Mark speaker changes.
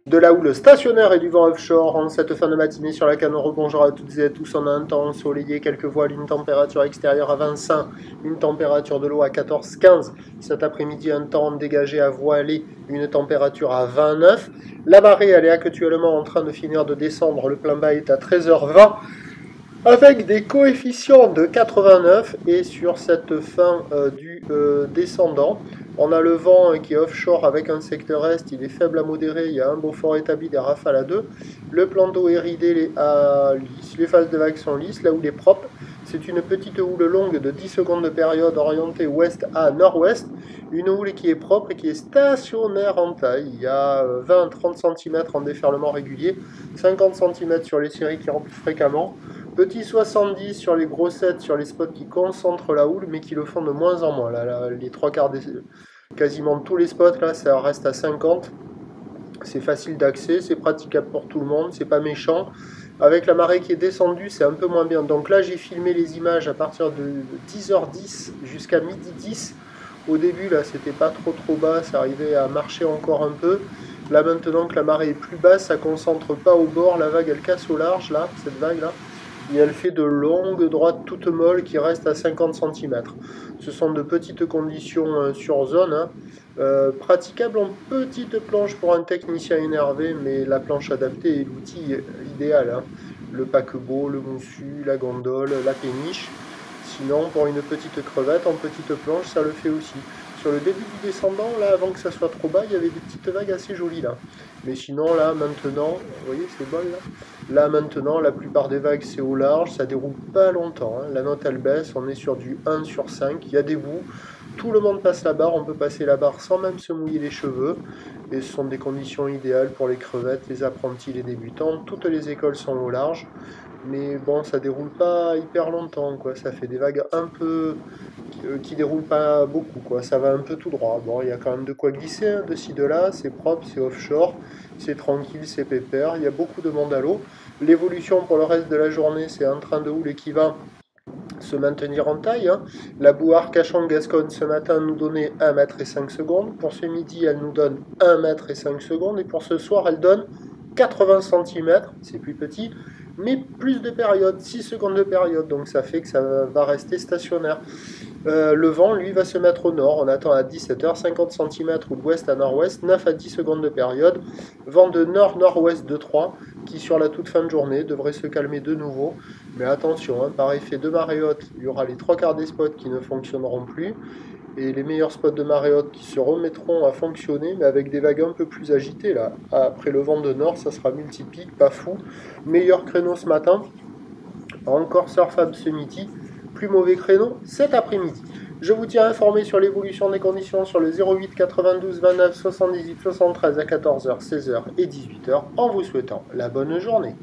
Speaker 1: De la houle stationnaire et du vent offshore en cette fin de matinée sur la canne. Rebonjour à toutes et à tous. On a un temps ensoleillé, quelques voiles, une température extérieure à 25, une température de l'eau à 14-15. Cet après-midi, un temps dégagé à voiler, une température à 29. La marée, elle est actuellement en train de finir de descendre. Le plein bas est à 13h20. Avec des coefficients de 89 et sur cette fin du descendant, on a le vent qui est offshore avec un secteur est, il est faible à modéré, il y a un beau fort établi, des rafales à 2. Le plan d'eau est ridé à lisse, les phases de vagues sont lisses, la houle est propre. C'est une petite houle longue de 10 secondes de période orientée ouest à nord-ouest. Une houle qui est propre et qui est stationnaire en taille. Il y a 20-30 cm en déferlement régulier, 50 cm sur les séries qui remplissent fréquemment. Petit 70 sur les grossettes, sur les spots qui concentrent la houle, mais qui le font de moins en moins. Là, les trois quarts quasiment tous les spots, là, ça reste à 50. C'est facile d'accès, c'est praticable pour tout le monde, c'est pas méchant. Avec la marée qui est descendue, c'est un peu moins bien. Donc là, j'ai filmé les images à partir de 10h10 jusqu'à midi 10. Au début, là, c'était pas trop bas, ça arrivait à marcher encore un peu. Là, maintenant que la marée est plus basse, ça concentre pas au bord, la vague, elle casse au large, là, cette vague-là. Et elle fait de longues droites toutes molles qui restent à 50 cm. Ce sont de petites conditions sur zone, hein. Praticables en petite planche pour un technicien énervé, mais la planche adaptée est l'outil idéal, hein. Le paquebot, le moussu, la gondole, la péniche. Sinon, pour une petite crevette en petite planche, ça le fait aussi. Sur le début du descendant, là, avant que ça soit trop bas, il y avait des petites vagues assez jolies, là. Mais sinon, là, maintenant, vous voyez ces bols, là? Là, maintenant, la plupart des vagues, c'est au large, ça déroule pas longtemps, hein. La note, elle baisse, on est sur du 1 sur 5, il y a des bouts. Tout le monde passe la barre, on peut passer la barre sans même se mouiller les cheveux. Et ce sont des conditions idéales pour les crevettes, les apprentis, les débutants. Toutes les écoles sont au large. Mais bon, ça déroule pas hyper longtemps, quoi. Ça fait des vagues un peu qui déroulent pas beaucoup, quoi. Ça va un peu tout droit. Bon, il y a quand même de quoi glisser, hein, de ci, de là. C'est propre, c'est offshore, c'est tranquille, c'est pépère. Il y a beaucoup de monde à l'eau. L'évolution pour le reste de la journée, c'est un train de houle qui va se maintenir en taille, hein. La boue Arcachon-Gascogne ce matin nous donnait 1 mètre et 5 secondes. Pour ce midi, elle nous donne 1 mètre et 5 secondes. Et pour ce soir, elle donne 80 cm. C'est plus petit, mais plus de période, 6 secondes de période. Donc ça fait que ça va rester stationnaire. Le vent, lui, va se mettre au nord. On attend à 17h, 50 cm ou d'ouest à nord-ouest, 9 à 10 secondes de période. Vent de nord-nord-ouest de 3, qui sur la toute fin de journée devrait se calmer de nouveau. Mais attention, hein, par effet de marée haute, il y aura les trois quarts des spots qui ne fonctionneront plus. Et les meilleurs spots de marée haute qui se remettront à fonctionner, mais avec des vagues un peu plus agitées. Là. Après le vent de nord, ça sera multipique, pas fou. Meilleur créneau ce matin, encore surfable ce midi. Plus mauvais créneau cet après-midi. Je vous tiens informé sur l'évolution des conditions sur le 08 92 29 78 73 à 14h, 16h et 18h en vous souhaitant la bonne journée.